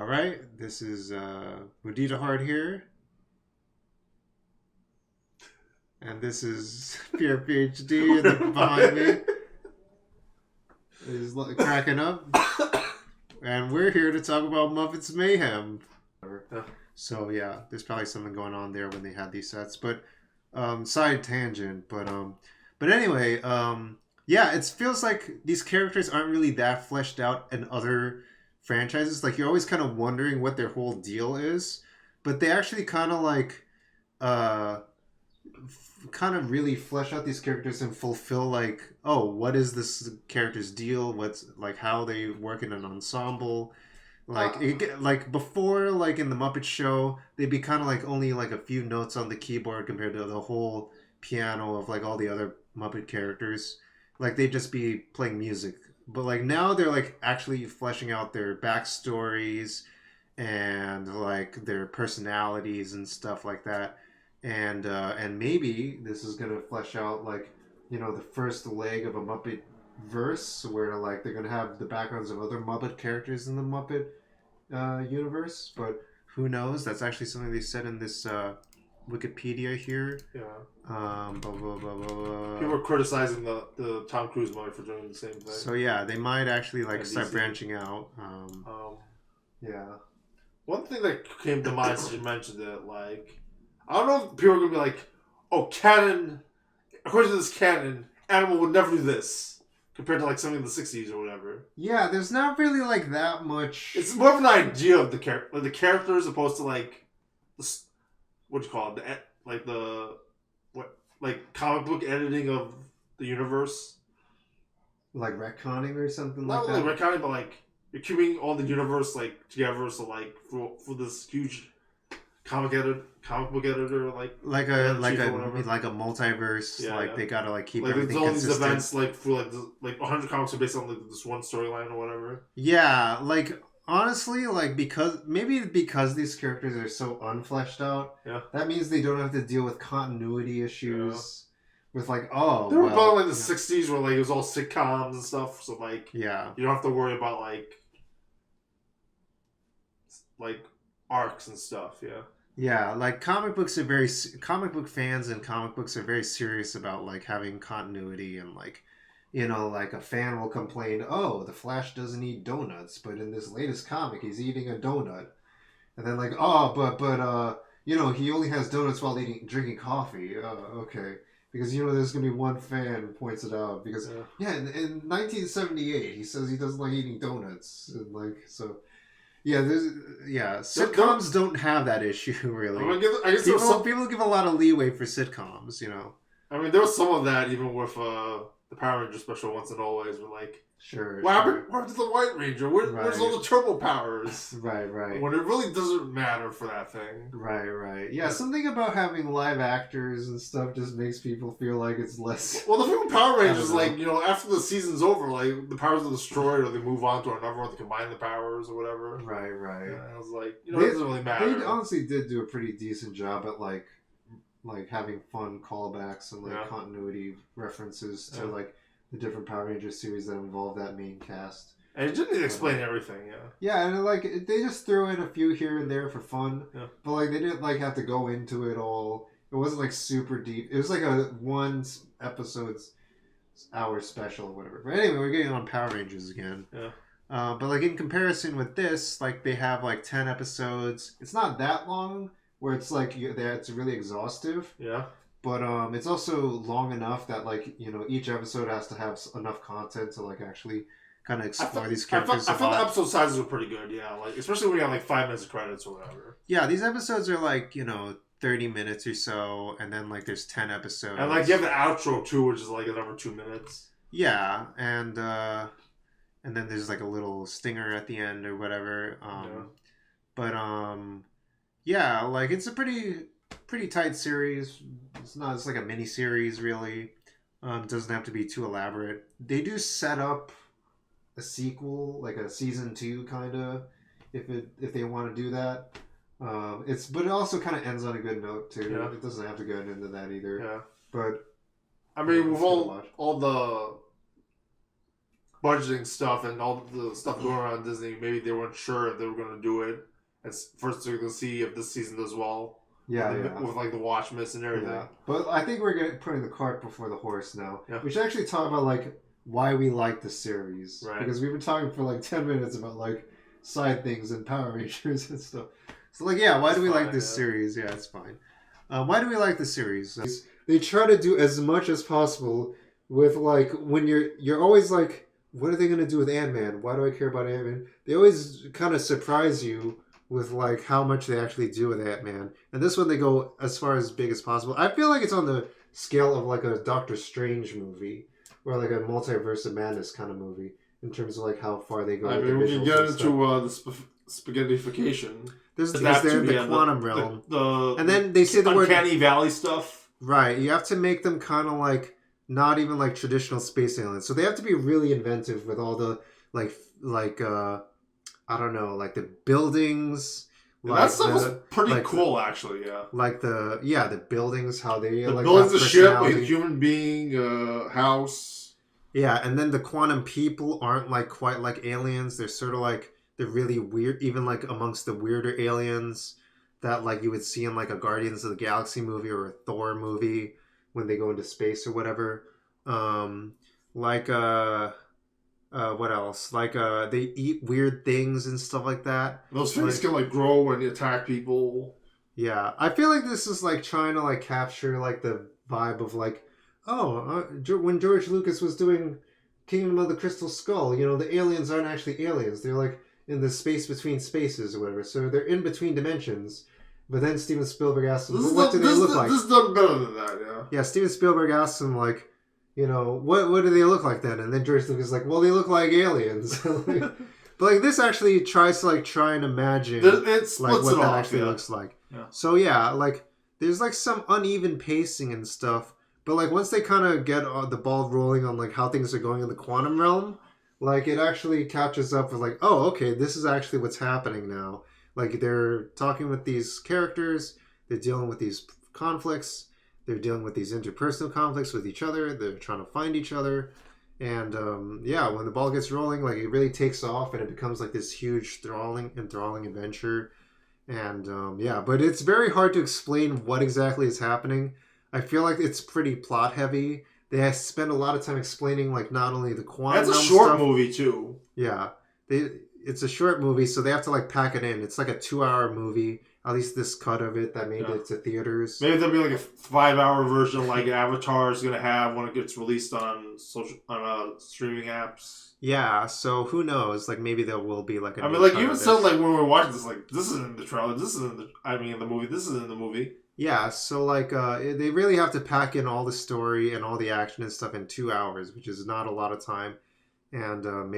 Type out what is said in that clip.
All right, this is Mudita Hard here, and this is Pierre PhD in the behind me is cracking up, and we're here to talk about Muppets Mayhem. Yeah. So yeah, there's probably something going on there when they had these sets, but side tangent. But anyway, yeah, it feels like these characters aren't really that fleshed out in other franchises. Like you're always kind of wondering what their whole deal is, but they actually kind of like uh kind of really flesh out these characters and fulfill like, oh, what is this character's deal, what's like how they work in an ensemble. Like like before, like in the Muppet Show, they'd be kind of like only like a few notes on the keyboard compared to the whole piano of like all the other Muppet characters. Like they'd just be playing music, but like now they're like actually fleshing out their backstories and like their personalities and stuff like that. And maybe this is gonna flesh out like, you know, the first leg of a Muppet verse where like they're gonna have the backgrounds of other Muppet characters in the Muppet universe, but who knows? That's actually something they said in this Wikipedia here. Yeah. Blah, blah, blah, blah, blah. People were criticizing the Tom Cruise movie for doing the same thing. So yeah, they might actually like start branching out. Yeah. One thing that came to mind since you mentioned it, like, I don't know if people are gonna be like, "Oh, canon. According to this canon, Animal would never do this," compared to like something in the '60s or whatever. Yeah, there's not really like that much. It's more of an idea of the character, like the characters, opposed to like, what do you call it? Like comic book editing of the universe. Like retconning or something Not like really that. retconning, but like you're keeping all the universe like together. So like for this huge comic book editor, like a multiverse. Yeah, like yeah. they gotta like keep like everything there's all consistent. these events like for like 100 comics are based on like this one storyline or whatever. Yeah, like honestly, like because these characters are so unfleshed out, Yeah, that means they don't have to deal with continuity issues. With like, oh, they were about like the '60s where like it was all sitcoms and stuff. So like, yeah, you don't have to worry about like arcs and stuff. Yeah. Yeah, like comic book fans and comic books are very serious about like having continuity and like, you know, like a fan will complain, oh, the Flash doesn't eat donuts, but in this latest comic he's eating a donut, and then like, oh, but you know, he only has donuts while drinking coffee. Okay, because you know there's gonna be one fan who points it out because in 1978 he says he doesn't like eating donuts and like so. Yeah, sitcoms don't have that issue really. I guess people give a lot of leeway for sitcoms, you know. I mean, there was some of that even with the Power Ranger special Once and Always, but like, what happened to the White Ranger? Where's all the turbo powers? Right. When it really doesn't matter for that thing. Right. Yeah, something about having live actors and stuff just makes people feel like it's less. Well, the thing with Power Rangers, like, you know, after the season's over, like, the powers are destroyed or they move on to another one to combine the powers or whatever. Right. Yeah, I was like, you know, it doesn't really matter. They honestly did do a pretty decent job at like having fun callbacks and like continuity references to like the different Power Rangers series that involve that main cast. And it didn't explain everything, Yeah, and like they just threw in a few here and there for fun. Yeah. But like they didn't like have to go into it all. It wasn't like super deep. It was like a one episode's hour special or whatever. But anyway, we're getting on Power Rangers again. Yeah. But like in comparison with this, like they have like 10 episodes. It's not that long where it's like it's really exhaustive. Yeah. But it's also long enough that like, you know, each episode has to have enough content to like actually kind of explore these characters. I felt the episode sizes were pretty good, yeah. Like especially when you have like 5 minutes of credits or whatever. Yeah, these episodes are like, you know, 30 minutes or so, and then like there's 10 episodes. And like you have the outro too, which is like another 2 minutes. Yeah, and then there's like a little stinger at the end or whatever. But yeah, like it's a pretty tight series. It's like a mini series really. Doesn't have to be too elaborate. They do set up a sequel, like a season 2 kind of, if they want to do that. But it also kind of ends on a good note too. Yeah. It doesn't have to go into that either. Yeah. But I mean, with all the budgeting stuff and all the stuff going on at Disney, maybe they weren't sure if they were going to do it. And first, they're going to see if this season does well. With like the watch miss and everything. Yeah. But I think we're putting the cart before the horse now. Yeah. We should actually talk about like why we like the series, right? Because we've been talking for like 10 minutes about like side things and Power Rangers and stuff. So like, yeah, why do we like this series? Yeah, it's fine. Why do we like the series? They try to do as much as possible with like when you're always like, what are they gonna do with Ant-Man? Why do I care about Ant-Man? They always kind of surprise you with like how much they actually do with Ant-Man. And this one they go as far as big as possible. I feel like it's on the scale of like a Doctor Strange movie or like a Multiverse of Madness kind of movie in terms of like how far they go. I mean, we can get into the spaghettification. There's the quantum realm. And then they say the word Uncanny Valley stuff. Right. You have to make them kind of like not even like traditional space aliens. So they have to be really inventive with all the like I don't know, like the buildings. Like that stuff was pretty cool, actually. Yeah. Like the buildings, how they the like buildings, the ship, like a human being, house. Yeah, and then the quantum people aren't like quite like aliens. They're sort of like they're really weird, even like amongst the weirder aliens that like you would see in like a Guardians of the Galaxy movie or a Thor movie when they go into space or whatever. What else? Like they eat weird things and stuff like that. Those things can like grow when you attack people. Yeah, I feel like this is like trying to like capture like the vibe of like, when George Lucas was doing Kingdom of the Crystal Skull, you know, the aliens aren't actually aliens. They're like in the space between spaces or whatever. So they're in between dimensions. But then Steven Spielberg asked him, what do they look like? This is done better than that, yeah. Yeah, Steven Spielberg asked him like, you know, what do they look like then? And then George Lucas is like, well, they look like aliens. But like this actually tries to like try and imagine like what that actually looks like. Yeah. So yeah, like there's like some uneven pacing and stuff. But like once they kind of get the ball rolling on like how things are going in the quantum realm, like it actually catches up with like, oh, okay, this is actually what's happening now. Like they're talking with these characters, they're dealing with these conflicts. They're dealing with these interpersonal conflicts with each other. They're trying to find each other. And, when the ball gets rolling, like, it really takes off and it becomes, like, this huge enthralling adventure. And, but it's very hard to explain what exactly is happening. I feel like it's pretty plot-heavy. They spend a lot of time explaining, like, not only the quantum realm stuff. It's a short movie, too. Yeah. It's a short movie, so they have to, like, pack it in. It's like a 2-hour movie. At least this cut of it that made it to theaters. Maybe there'll be like a 5-hour version like Avatar is going to have when it gets released on streaming apps. Yeah, so who knows? Like maybe there will be like a. I mean, like you even said like when we were watching this, like this isn't in the trailer. This isn't in the movie. This is in the movie. Yeah, so like they really have to pack in all the story and all the action and stuff in 2 hours, which is not a lot of time, and maybe.